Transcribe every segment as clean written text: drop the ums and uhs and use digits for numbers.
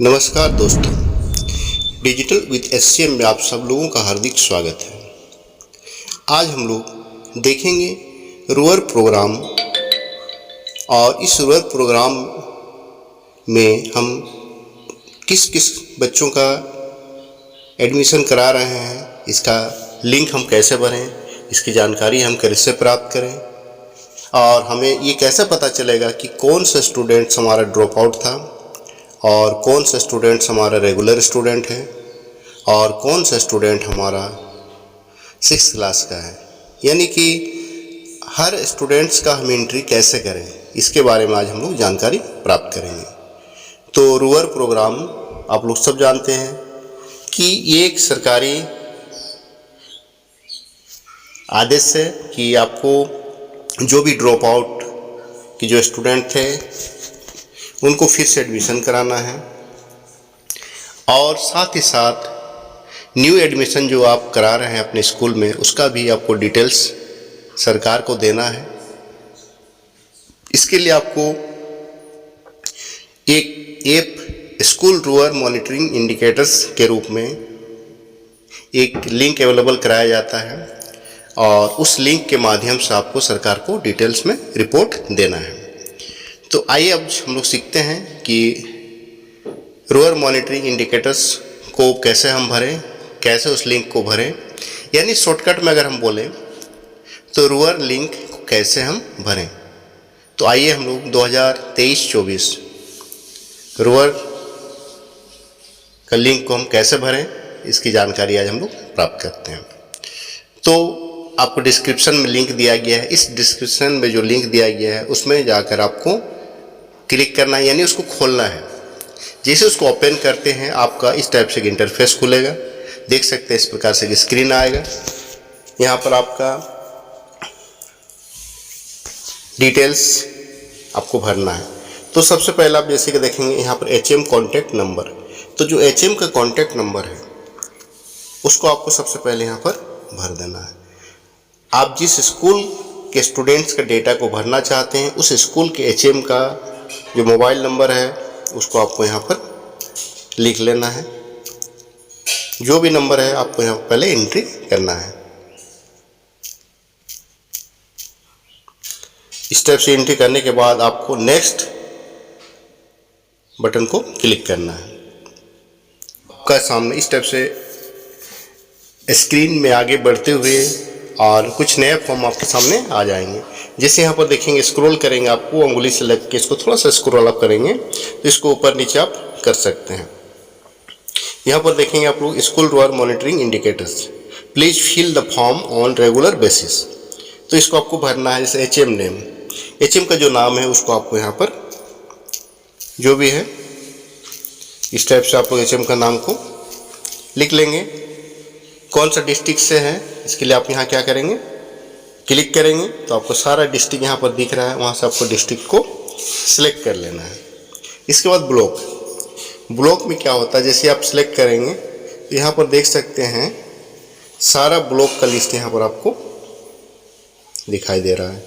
नमस्कार दोस्तों, digital with SCM में आप सब लोगों का हार्दिक स्वागत है। आज हम लोग देखेंगे रूअर प्रोग्राम और इस रूअर प्रोग्राम में हम किस किस बच्चों का एडमिशन करा रहे हैं, इसका लिंक हम कैसे भरें, इसकी जानकारी हम कैसे प्राप्त करें और हमें ये कैसे पता चलेगा कि कौन सा स्टूडेंट्स हमारा ड्रॉप आउट था और कौन सा स्टूडेंट्स हमारा रेगुलर स्टूडेंट है और कौन सा स्टूडेंट हमारा 6th क्लास का है। यानी कि हर स्टूडेंट्स का हम एंट्री कैसे करें, इसके बारे में आज हम लोग जानकारी प्राप्त करेंगे। तो रूअर प्रोग्राम आप लोग सब जानते हैं कि ये एक सरकारी आदेश है कि आपको जो भी ड्रॉप आउट की जो स्टूडेंट थे उनको फिर से एडमिशन कराना है और साथ ही साथ न्यू एडमिशन जो आप करा रहे हैं अपने स्कूल में उसका भी आपको डिटेल्स सरकार को देना है। इसके लिए आपको एक app school rural monitoring indicators के रूप में एक लिंक अवेलेबल कराया जाता है और उस लिंक के माध्यम से आपको सरकार को डिटेल्स में रिपोर्ट देना है। तो आइए अब हम लोग सीखते हैं कि रूअर मॉनिटरिंग इंडिकेटर्स को कैसे हम भरें, कैसे उस लिंक को भरें। यानी शॉर्टकट में अगर हम बोलें तो रूअर लिंक को कैसे हम भरें। तो आइए हम लोग 2023-24 रूअर का लिंक को हम कैसे भरें, इसकी जानकारी आज हम लोग प्राप्त करते हैं। तो आपको डिस्क्रिप्शन में लिंक दिया गया है, इस डिस्क्रिप्शन में जो लिंक दिया गया है उसमें जाकर आपको क्लिक करना है, यानी उसको खोलना है। जैसे उसको ओपन करते हैं आपका इस टाइप से इंटरफेस खुलेगा। देख सकते हैं इस प्रकार से स्क्रीन आएगा। यहाँ पर आपका डिटेल्स आपको भरना है। तो सबसे पहले आप जैसे कि देखेंगे यहाँ पर HM कॉन्टैक्ट नंबर। तो जो HM का कॉन्टैक्ट नंबर है उसको आपको सबसे पहले यहाँ पर भर देना है। आप जिस स्कूल के स्टूडेंट्स का डेटा को भरना चाहते हैं उस स्कूल के HM का जो मोबाइल नंबर है उसको आपको यहाँ पर लिख लेना है। जो भी नंबर है आपको यहाँ पहले एंट्री करना है। इस टाइप से एंट्री करने के बाद आपको नेक्स्ट बटन को क्लिक करना है। आपका सामने इस टाइप से स्क्रीन में आगे बढ़ते हुए और कुछ नए फॉर्म आपके सामने आ जाएंगे। जैसे यहाँ पर देखेंगे स्क्रॉल करेंगे, आपको उंगली से लग के इसको थोड़ा सा स्क्रॉल अप करेंगे तो इसको ऊपर नीचे आप कर सकते हैं। यहाँ पर देखेंगे आप लोग school rural monitoring indicators, please fill the form on regular basis. तो इसको आपको भरना है। जैसे HM नेम, HM का जो नाम है उसको आपको यहाँ पर जो भी है इस टाइप से आप लोग HM का नाम को लिख लेंगे। कौन सा डिस्ट्रिक्ट से है इसके लिए आप यहाँ क्या करेंगे, क्लिक करेंगे तो आपको सारा डिस्ट्रिक्ट यहाँ पर दिख रहा है, वहाँ से आपको डिस्ट्रिक्ट को सिलेक्ट कर लेना है। इसके बाद ब्लॉक में क्या होता है, जैसे आप सिलेक्ट करेंगे तो यहाँ पर देख सकते हैं सारा ब्लॉक का लिस्ट यहाँ पर आपको दिखाई दे रहा है।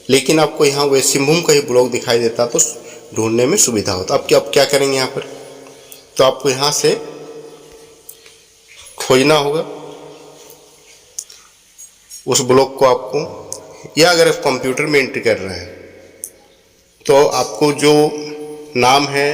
लेकिन आपको यहाँ वह सिंहभूम का ही ब्लॉक दिखाई देता तो ढूंढने में सुविधा होता। अब क्या करेंगे यहाँ पर, तो आपको यहाँ से खोजना होगा उस ब्लॉक को आपको, या अगर आप कंप्यूटर में एंट्री कर रहे हैं तो आपको जो नाम है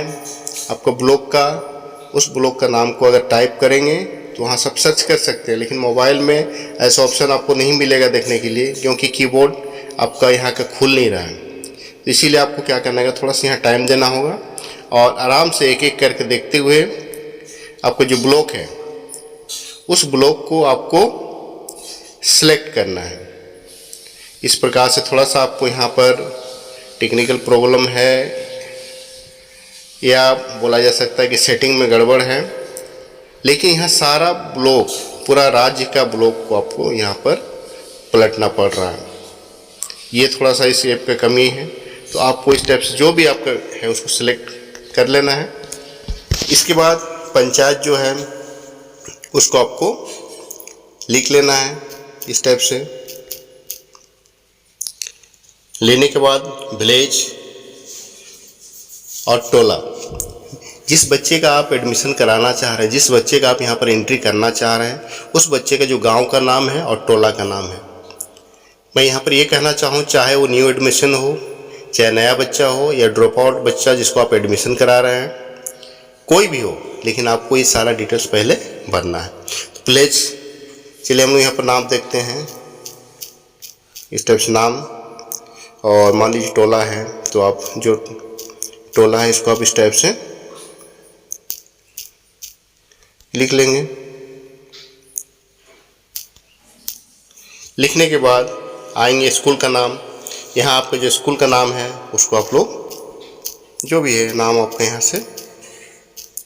आपको ब्लॉक का, उस ब्लॉक का नाम को अगर टाइप करेंगे तो वहाँ सब सर्च कर सकते हैं। लेकिन मोबाइल में ऐसा ऑप्शन आपको नहीं मिलेगा देखने के लिए, क्योंकि कीबोर्ड आपका यहाँ का खुल नहीं रहा है। तो इसीलिए आपको क्या करना है, थोड़ा सा यहाँ टाइम देना होगा और आराम से एक एक करके देखते हुए आपको जो ब्लॉक है उस ब्लॉक को आपको सिलेक्ट करना है। इस प्रकार से थोड़ा सा आपको यहाँ पर टेक्निकल प्रॉब्लम है या बोला जा सकता है कि सेटिंग में गड़बड़ है, लेकिन यहाँ सारा ब्लॉक, पूरा राज्य का ब्लॉक को आपको यहाँ पर पलटना पड़ रहा है। ये थोड़ा सा इस ऐप का कमी है। तो आपको इस टाइप से जो भी आपका है उसको सिलेक्ट कर लेना है। इसके बाद पंचायत जो है उसको आपको लिख लेना है इस टाइप से। लेने के बाद विलेज और टोला, जिस बच्चे का आप एडमिशन कराना चाह रहे हैं, जिस बच्चे का आप यहाँ पर एंट्री करना चाह रहे हैं, उस बच्चे का जो गांव का नाम है और टोला का नाम है। मैं यहाँ पर ये कहना चाहूँ, चाहे वो न्यू एडमिशन हो, चाहे नया बच्चा हो या ड्रॉप आउट बच्चा जिसको आप एडमिशन करा रहे हैं, कोई भी हो, लेकिन आपको ये सारा डिटेल्स पहले भरना है। तो प्लीज़ चलिए हम लोग यहाँ पर नाम देखते हैं, इस टाइप से नाम, और मान लीजिए टोला है तो आप जो टोला है इसको आप इस टाइप से लिख लेंगे। लिखने के बाद आएंगे स्कूल का नाम। यहाँ आपका जो स्कूल का नाम है उसको आप लोग जो भी है नाम आपका यहाँ से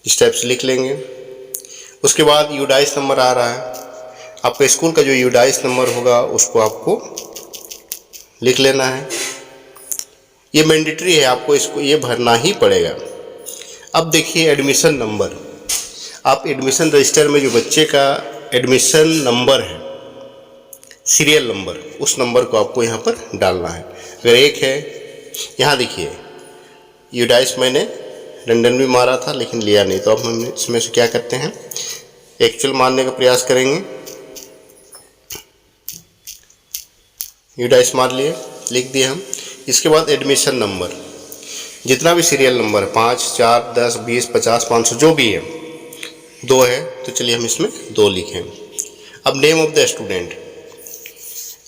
इस टाइप से लिख लेंगे। उसके बाद यूडाइस नंबर आ रहा है, आपका स्कूल का जो यूडाइस नंबर होगा उसको आपको लिख लेना है। ये मैंडेटरी है, आपको इसको ये भरना ही पड़ेगा। अब देखिए एडमिशन नंबर, आप एडमिशन रजिस्टर में जो बच्चे का एडमिशन नंबर है, सीरियल नंबर, उस नंबर को आपको यहाँ पर डालना है। अगर 1 है, यहाँ देखिए यूडाइस मैंने लंदन भी मारा था लेकिन लिया नहीं, तो अब हम इसमें से क्या करते हैं, एक्चुअल मारने का प्रयास करेंगे। यूडाइस मार लिए, लिख दिए हम। इसके बाद एडमिशन नंबर, जितना भी सीरियल नंबर 5, 4, 10, 20, 50, 500 जो भी है, 2 है तो चलिए हम इसमें 2 लिखें। अब नेम ऑफ द स्टूडेंट,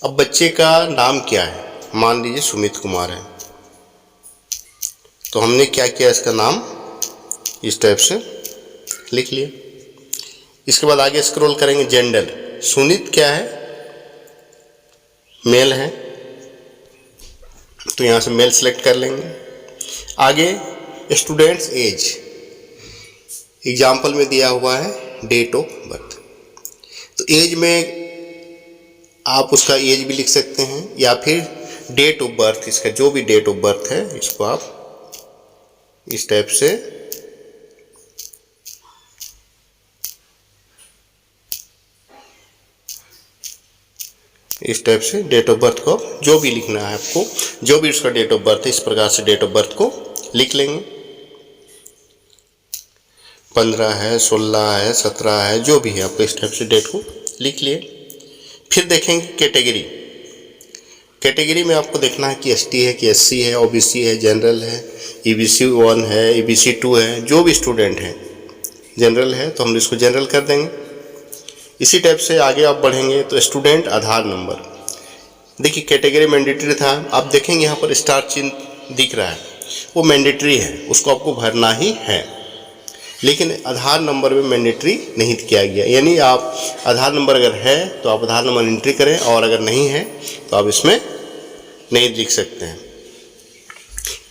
अब बच्चे का नाम क्या है, मान लीजिए सुमित कुमार है, तो हमने क्या किया, इसका नाम इस टाइप से लिख लिया। इसके बाद आगे स्क्रॉल करेंगे, जेंडर, सुनीत क्या है, मेल है, तो यहाँ से मेल सेलेक्ट कर लेंगे। आगे स्टूडेंट्स एज, एग्जाम्पल में दिया हुआ है डेट ऑफ बर्थ, तो एज में आप उसका एज भी लिख सकते हैं या फिर डेट ऑफ बर्थ, इसका जो भी डेट ऑफ बर्थ है इसको आप इस टाइप से डेट ऑफ बर्थ को जो भी लिखना है आपको, जो भी उसका डेट ऑफ बर्थ है, इस प्रकार से डेट ऑफ बर्थ को लिख लेंगे। 15 है, 16 है, 17 है, जो भी है आपको इस टाइप से डेट को लिख लिए। फिर देखेंगे कैटेगरी, कैटेगरी में आपको देखना है कि एसटी है कि एससी है, ओबीसी है, जनरल है, ईबीसी 1 है, ईबीसी 2 है, जो भी स्टूडेंट है जनरल है तो हम इसको जनरल कर देंगे। इसी टाइप से आगे आप बढ़ेंगे तो स्टूडेंट आधार नंबर, देखिए कैटेगरी मैंडेटरी था, आप देखेंगे यहाँ पर स्टार चिन्ह दिख रहा है, वो मैंडेटरी है, उसको आपको भरना ही है, लेकिन आधार नंबर में मैंडेटरी नहीं किया गया। यानी आप आधार नंबर अगर है तो आप आधार नंबर एंट्री करें, और अगर नहीं है तो आप इसमें नहीं लिख सकते हैं।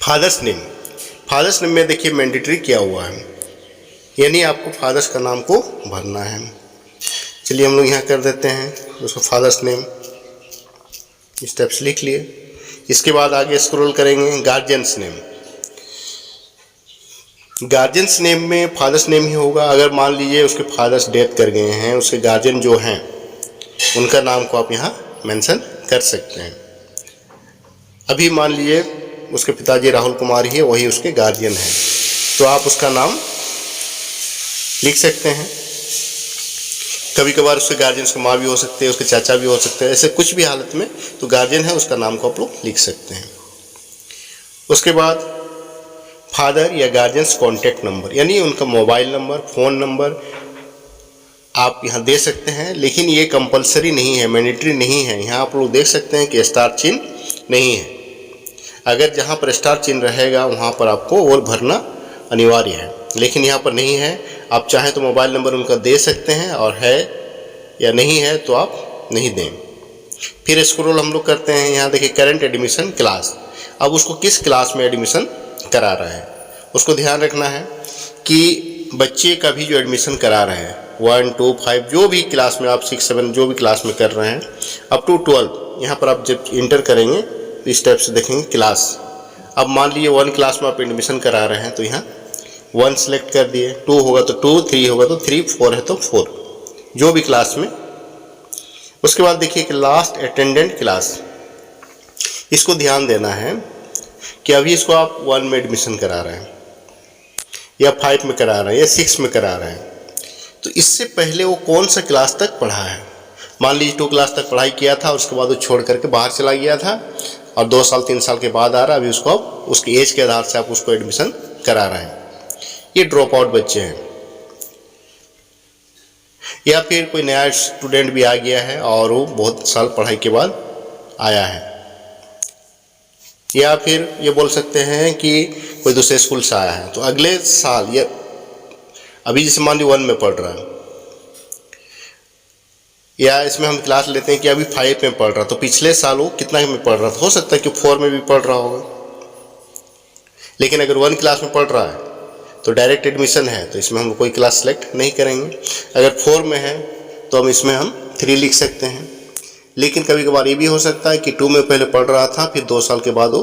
फादर्स नेम, फादर्स नेम में देखिए मैंडेटरी किया हुआ है, यानी आपको फादर्स का नाम को भरना है। चलिए हम लोग यहाँ कर देते हैं उसको फादर्स नेम, स्टेप्स लिख लिए। इसके बाद आगे स्क्रॉल करेंगे, गार्जियंस नेम, गार्जियंस नेम में फादर्स नेम ही होगा। अगर मान लीजिए उसके फादर्स डेथ कर गए हैं, उसके गार्जियन जो हैं उनका नाम को आप यहाँ मेंशन कर सकते हैं। अभी मान लीजिए उसके पिताजी राहुल कुमार ही है, वही उसके गार्जियन हैं, तो आप उसका नाम लिख सकते हैं। कभी कभार उसके गार्जियन उसके माँ भी हो सकते हैं, उसके चाचा भी हो सकते हैं, ऐसे कुछ भी हालत में तो गार्जियन है उसका नाम को आप लोग लिख सकते हैं। उसके बाद फादर या गार्जियंस कॉन्टैक्ट नंबर, यानी उनका मोबाइल नंबर, फ़ोन नंबर आप यहाँ दे सकते हैं, लेकिन ये कंपलसरी नहीं है, मैंडेटरी नहीं है। यहाँ आप लोग देख सकते हैं कि स्टार चिन्ह नहीं है, अगर जहाँ पर स्टार चिन्ह रहेगा वहाँ पर आपको और भरना अनिवार्य है, लेकिन यहाँ पर नहीं है। आप चाहें तो मोबाइल नंबर उनका दे सकते हैं, और है या नहीं है तो आप नहीं दें। फिर स्क्रॉल हम लोग करते हैं, यहाँ देखिए करंट एडमिशन क्लास, अब उसको किस क्लास में एडमिशन करा रहे हैं उसको ध्यान रखना है कि बच्चे का भी जो एडमिशन करा रहे हैं 1, 2, 5 जो भी क्लास में आप 6, 7 जो भी क्लास में कर रहे हैं अप टू 12, यहाँ पर आप जब इंटर करेंगे तो इस टाइप से देखेंगे क्लास। अब मान लीजिए 1 क्लास में आप एडमिशन करा रहे हैं तो यहाँ 1 सेलेक्ट कर दिए, 2 होगा तो 2, 3 होगा तो 3, 4 है तो 4, जो भी क्लास में। उसके बाद देखिए कि लास्ट अटेंडेंट क्लास, इसको ध्यान देना है कि अभी इसको आप 1 में एडमिशन करा रहे हैं, या 5 में करा रहे हैं या 6 में करा रहे हैं, तो इससे पहले वो कौन सा क्लास तक पढ़ा है। मान लीजिए 2 क्लास तक पढ़ाई किया था, उसके बाद वो छोड़ करके बाहर चला गया था और 2 साल 3 साल के बाद आ रहा है, अभी उसको अब उसकी एज के आधार से आप उसको एडमिशन करा रहे हैं। ये ड्रॉप आउट बच्चे हैं। या फिर कोई नया स्टूडेंट भी आ गया है और वो बहुत साल पढ़ाई के बाद आया है। या फिर ये बोल सकते हैं कि कोई दूसरे स्कूल से आया है, तो अगले साल ये अभी जैसे मान लीजिए 1 में पढ़ रहा है, या इसमें हम क्लास लेते हैं कि अभी 5 में पढ़ रहा, तो पिछले साल वो कितना में पढ़ रहा था, हो सकता है कि 4 में भी पढ़ रहा होगा। लेकिन अगर 1 क्लास में पढ़ रहा है तो डायरेक्ट एडमिशन है, तो इसमें हम कोई क्लास सेलेक्ट नहीं करेंगे। अगर 4 में है तो हम इसमें हम 3 लिख सकते हैं। लेकिन कभी कभार ये भी हो सकता है कि 2 में पहले पढ़ रहा था, फिर 2 साल के बाद वो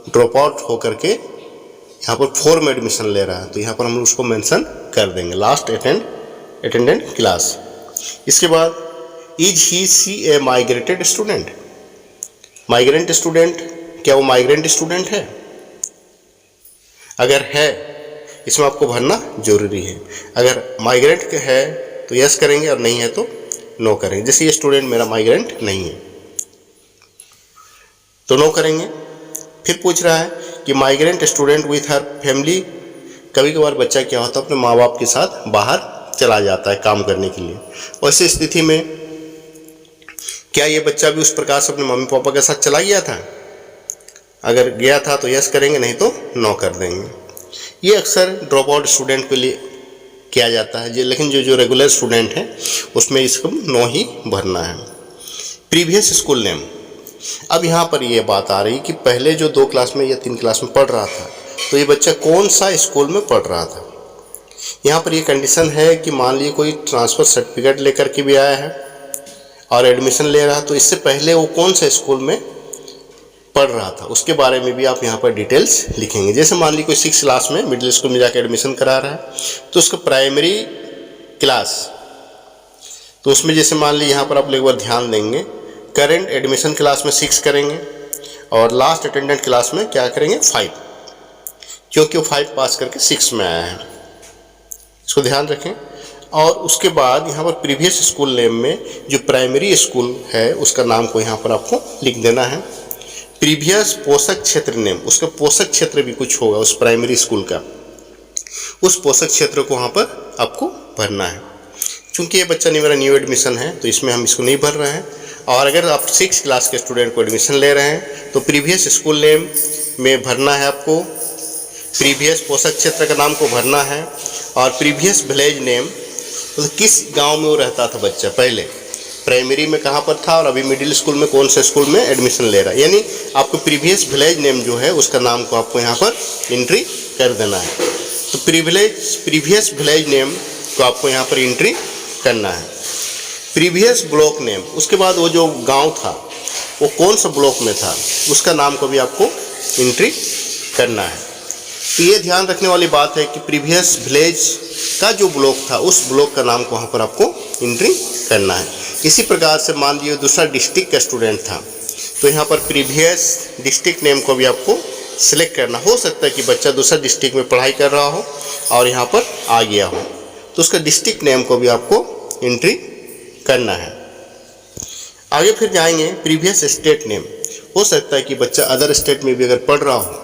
ड्रॉप आउट होकर के यहाँ पर 4 में एडमिशन ले रहा है, तो यहाँ पर हम उसको मेंशन कर देंगे लास्ट अटेंडेंट क्लास। इसके बाद is he she a migrated student. Migrant student, क्या वो माइग्रेंट स्टूडेंट है? अगर है, इसमें आपको भरना जरूरी है। अगर माइग्रेंट है तो यस करेंगे और नहीं है तो नो करेंगे। जैसे ये स्टूडेंट मेरा माइग्रेंट नहीं है तो नो करेंगे। फिर पूछ रहा है कि migrant student with her family. कभी कभार बच्चा क्या होता है अपने माँ बाप के साथ बाहर चला जाता है काम करने के लिए, और ऐसी स्थिति में क्या ये बच्चा भी उस प्रकार से अपने मम्मी पापा के साथ चला गया था? अगर गया था तो यस करेंगे, नहीं तो नो कर देंगे। ये अक्सर ड्रॉप आउट स्टूडेंट के लिए किया जाता है, लेकिन जो रेगुलर स्टूडेंट है उसमें इसको नो ही भरना है। Previous school name. अब यहाँ पर ये बात आ रही कि पहले जो 2 क्लास में या 3 क्लास में पढ़ रहा था, तो ये बच्चा कौन सा स्कूल में पढ़ रहा था। यहाँ पर ये कंडीशन है कि मान लीजिए कोई ट्रांसफ़र सर्टिफिकेट लेकर के भी आया है और एडमिशन ले रहा है, तो इससे पहले वो कौन सा स्कूल में पढ़ रहा था उसके बारे में भी आप यहाँ पर डिटेल्स लिखेंगे। जैसे मान लीजिए कोई 6 क्लास में मिडिल स्कूल में जाकर एडमिशन करा रहा है, तो उसका प्राइमरी क्लास, तो उसमें जैसे मान लीजिए यहाँ पर आप एक बार ध्यान देंगे, करेंट एडमिशन क्लास में 6 करेंगे और लास्ट अटेंडेंट क्लास में क्या करेंगे 5, क्योंकि वो 5 पास करके 6 में आया है, इसको ध्यान रखें। और उसके बाद यहाँ पर प्रीवियस स्कूल नेम में जो प्राइमरी स्कूल है उसका नाम को यहाँ पर आपको लिख देना है। प्रीवियस पोषक क्षेत्र नेम, उसका पोषक क्षेत्र भी कुछ होगा उस प्राइमरी स्कूल का, उस पोषक क्षेत्र को वहाँ पर आपको भरना है। क्योंकि ये बच्चा नहीं मेरा न्यू एडमिशन है तो इसमें हम इसको नहीं भर रहे हैं। और अगर आप 6 क्लास के स्टूडेंट को एडमिशन ले रहे हैं तो प्रीवियस स्कूल नेम में भरना है आपको, प्रीवियस पोषक क्षेत्र का नाम को भरना है, और प्रीवियस विलेज नेम, तो किस गांव में वो रहता था बच्चा, पहले प्राइमरी में कहाँ पर था और अभी मिडिल स्कूल में कौन से स्कूल में एडमिशन ले रहा है। यानी आपको प्रीवियस विलेज नेम जो है उसका नाम को आपको यहाँ पर एंट्री कर देना है। तो प्रीवियस विलेज नेम को आपको यहाँ पर एंट्री करना है। प्रीवियस ब्लॉक नेम, उसके बाद वो जो गांव था वो कौन सा ब्लॉक में था उसका नाम को भी आपको एंट्री करना है। तो ये ध्यान रखने वाली बात है कि प्रीवियस विलेज का जो ब्लॉक था उस ब्लॉक का नाम को वहाँ पर आपको एंट्री करना है। इसी प्रकार से मान लीजिए दूसरा डिस्ट्रिक्ट का स्टूडेंट था तो यहाँ पर प्रीवियस डिस्ट्रिक्ट नेम को भी आपको सिलेक्ट करना। हो सकता है कि बच्चा दूसरा डिस्ट्रिक्ट में पढ़ाई कर रहा हो और यहाँ पर आ गया हो, तो उसका डिस्ट्रिक्ट नेम को भी आपको एंट्री करना है। आगे फिर जाएंगे प्रीवियस स्टेट नेम। हो सकता है कि बच्चा अदर स्टेट में भी अगर पढ़ रहा हो,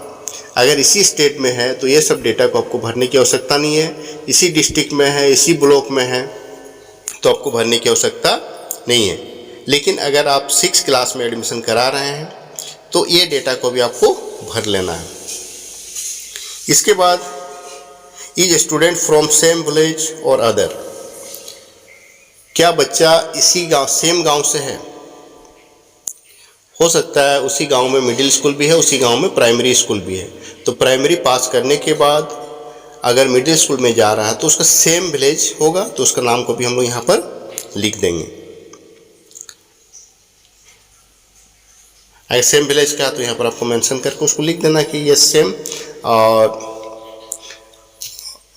अगर इसी स्टेट में है तो ये सब डेटा को आपको भरने की आवश्यकता नहीं है। इसी डिस्ट्रिक्ट में है, इसी ब्लॉक में है तो आपको भरने की आवश्यकता नहीं है। लेकिन अगर आप 6 क्लास में एडमिशन करा रहे हैं तो ये डेटा को भी आपको भर लेना है। इसके बाद is student from same village और अदर। क्या बच्चा इसी गांव, सेम गांव से है? हो सकता है उसी गांव में मिडिल स्कूल भी है, उसी गांव में प्राइमरी स्कूल भी है। तो प्राइमरी पास करने के बाद अगर मिडिल स्कूल में जा रहा है तो उसका सेम विलेज होगा, तो उसका नाम को भी हम लोग यहाँ पर लिख देंगे। अगर सेम विलेज का तो यहाँ पर आपको मेंशन करके उसको लिख देना कि ये सेम, और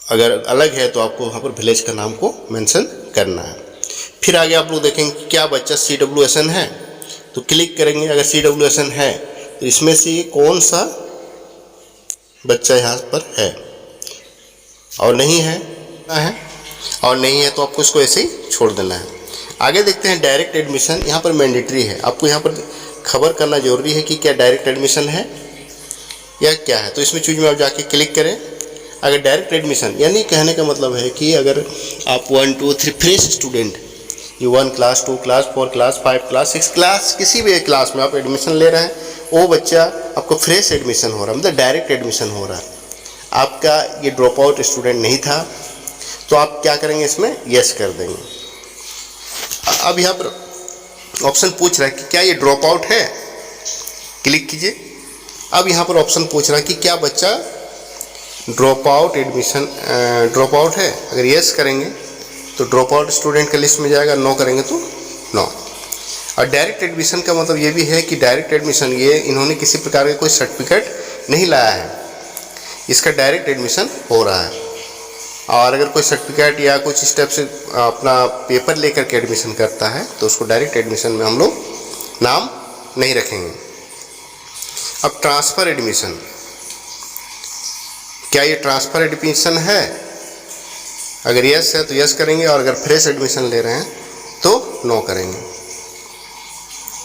अगर अलग है तो आपको वहाँ पर विलेज का नाम को मेंशन करना है। फिर आगे आप लोग देखेंगे कि क्या बच्चा CWSN है, तो क्लिक करेंगे। अगर CWSN है तो इसमें से ये कौन सा बच्चा यहाँ पर है, और नहीं है और नहीं है तो आपको इसको ऐसे ही छोड़ देना है। आगे देखते हैं डायरेक्ट एडमिशन। यहाँ पर मैंडेटरी है, आपको यहाँ पर खबर करना जरूरी है कि क्या डायरेक्ट एडमिशन है या क्या है। तो इसमें चूज में आप जाके क्लिक करें। अगर डायरेक्ट एडमिशन यानी कहने का मतलब है कि अगर आप 1 2 3 फ्रेश स्टूडेंट, ये 1 class 2 class 4 class 5 class 6 class किसी भी एक क्लास में आप एडमिशन ले रहे हैं, वो बच्चा आपको फ्रेश एडमिशन हो रहा है, मतलब डायरेक्ट एडमिशन हो रहा है, आपका ये ड्रॉप आउट स्टूडेंट नहीं था, तो आप क्या करेंगे, इसमें यस कर देंगे। अब यहाँ पर ऑप्शन पूछ रहा है कि क्या ये ड्रॉप आउट है, क्लिक कीजिए। अब यहाँ पर ऑप्शन पूछ रहा है कि क्या बच्चा drop out admission drop out है। अगर यस करेंगे तो ड्रॉप आउट स्टूडेंट के लिस्ट में जाएगा, नो करेंगे तो नो। और डायरेक्ट एडमिशन का मतलब ये भी है कि डायरेक्ट एडमिशन ये इन्होंने किसी प्रकार का कोई सर्टिफिकेट नहीं लाया है, इसका डायरेक्ट एडमिशन हो रहा है। और अगर कोई सर्टिफिकेट या कुछ स्टेप से अपना पेपर लेकर के एडमिशन करता है तो उसको डायरेक्ट एडमिशन में हम लोग नाम नहीं रखेंगे। अब ट्रांसफ़र एडमिशन, क्या ये ट्रांसफ़र एडमिशन है? अगर यस है तो यस करेंगे और अगर फ्रेश एडमिशन ले रहे हैं तो नो करेंगे।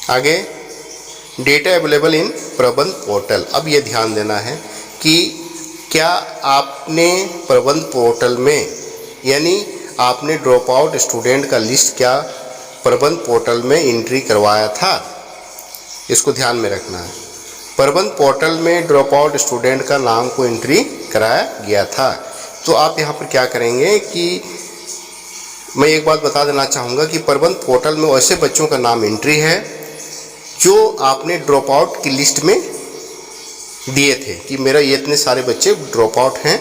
आगे डेटा अवेलेबल इन प्रबंध पोर्टल। अब ये ध्यान देना है कि क्या आपने प्रबंध पोर्टल में, यानी आपने ड्रॉप आउट स्टूडेंट का लिस्ट क्या प्रबंध पोर्टल में एंट्री करवाया था, इसको ध्यान में रखना है। प्रबंध पोर्टल में ड्रॉप आउट स्टूडेंट का नाम को एंट्री कराया गया था, तो आप यहाँ पर क्या करेंगे कि मैं एक बात बता देना चाहूँगा कि प्रबंध पोर्टल में वैसे बच्चों का नाम एंट्री है जो आपने ड्रॉप आउट की लिस्ट में दिए थे कि मेरा ये इतने सारे बच्चे ड्रॉप आउट हैं,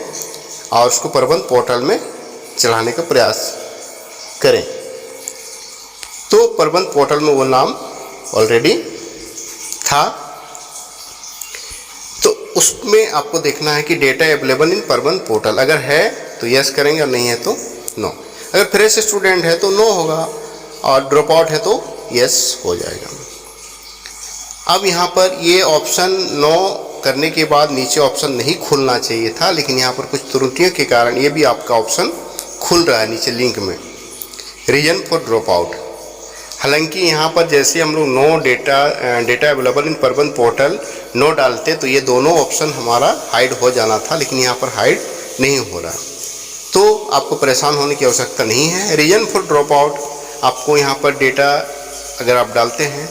और उसको प्रबंध पोर्टल में चढ़ाने का प्रयास करें। तो प्रबंध पोर्टल में वो नाम ऑलरेडी था, तो उसमें आपको देखना है कि डेटा अवेलेबल इन प्रबंध पोर्टल, अगर है तो यस करेंगे और नहीं है तो नो। अगर फ्रेश स्टूडेंट है तो नो होगा और ड्रॉप आउट है तो यस हो जाएगा। अब यहाँ पर ये ऑप्शन नो करने के बाद नीचे ऑप्शन नहीं खुलना चाहिए था, लेकिन यहाँ पर कुछ त्रुटियों के कारण ये भी आपका ऑप्शन खुल रहा है नीचे लिंक में, रीजन फॉर ड्रॉप आउट। हालांकि यहाँ पर जैसे हम लोग नो डेटा अवेलेबल इन प्रबंध पोर्टल नो डालते तो ये दोनों ऑप्शन हमारा हाइड हो जाना था, लेकिन यहाँ पर हाइड नहीं हो रहा, तो आपको परेशान होने की आवश्यकता नहीं है। रीजन फॉर ड्रॉप आउट, आपको यहाँ पर डेटा अगर आप डालते हैं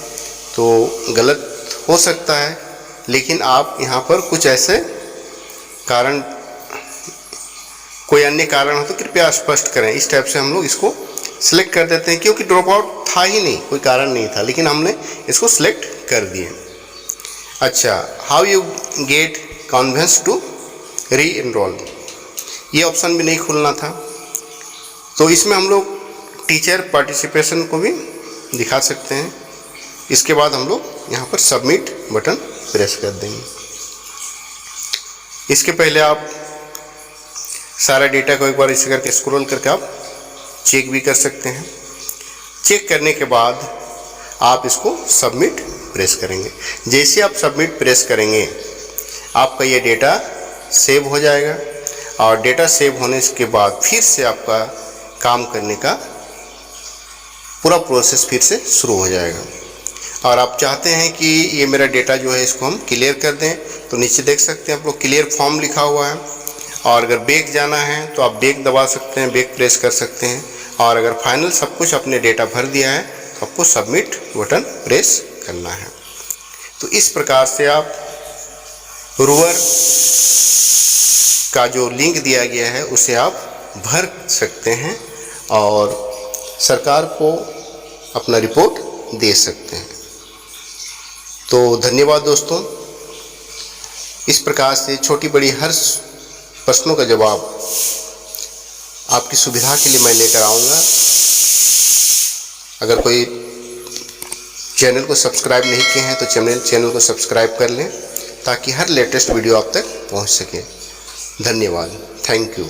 तो गलत हो सकता है, लेकिन आप यहाँ पर कुछ ऐसे कारण, कोई अन्य कारण हो तो कृपया स्पष्ट करें। इस टाइप से हम लोग इसको सिलेक्ट कर देते हैं, क्योंकि ड्रॉप आउट था ही नहीं, कोई कारण नहीं था, लेकिन हमने इसको सिलेक्ट कर दिए। अच्छा, how you get convinced to re enrol, ये ऑप्शन भी नहीं खुलना था, तो इसमें हम लोग टीचर पार्टिसिपेशन को भी दिखा सकते हैं। इसके बाद हम लोग यहाँ पर सबमिट बटन प्रेस कर देंगे। इसके पहले आप सारा डेटा को एक बार इसे करके स्क्रॉल करके आप चेक भी कर सकते हैं। चेक करने के बाद आप इसको सबमिट प्रेस करेंगे। जैसे आप सबमिट प्रेस करेंगे आपका ये डेटा सेव हो जाएगा, और डेटा सेव होने के बाद फिर से आपका काम करने का पूरा प्रोसेस फिर से शुरू हो जाएगा। और आप चाहते हैं कि ये मेरा डेटा जो है इसको हम क्लियर कर दें, तो नीचे देख सकते हैं आप लोग क्लियर फॉर्म लिखा हुआ है, और अगर बैक जाना है तो आप बैक दबा सकते हैं, बैक प्रेस कर सकते हैं, और अगर फाइनल सब कुछ अपने डेटा भर दिया है तो आपको सबमिट बटन प्रेस करना है। तो इस प्रकार से आप रूअर का जो लिंक दिया गया है उसे आप भर सकते हैं और सरकार को अपना रिपोर्ट दे सकते हैं। तो धन्यवाद दोस्तों। इस प्रकार से छोटी बड़ी हर प्रश्नों का जवाब आपकी सुविधा के लिए मैं लेकर आऊँगा। अगर कोई चैनल को सब्सक्राइब नहीं किए हैं तो चैनल को सब्सक्राइब कर लें, ताकि हर लेटेस्ट वीडियो आप तक पहुंच सके। धन्यवाद, थैंक यू।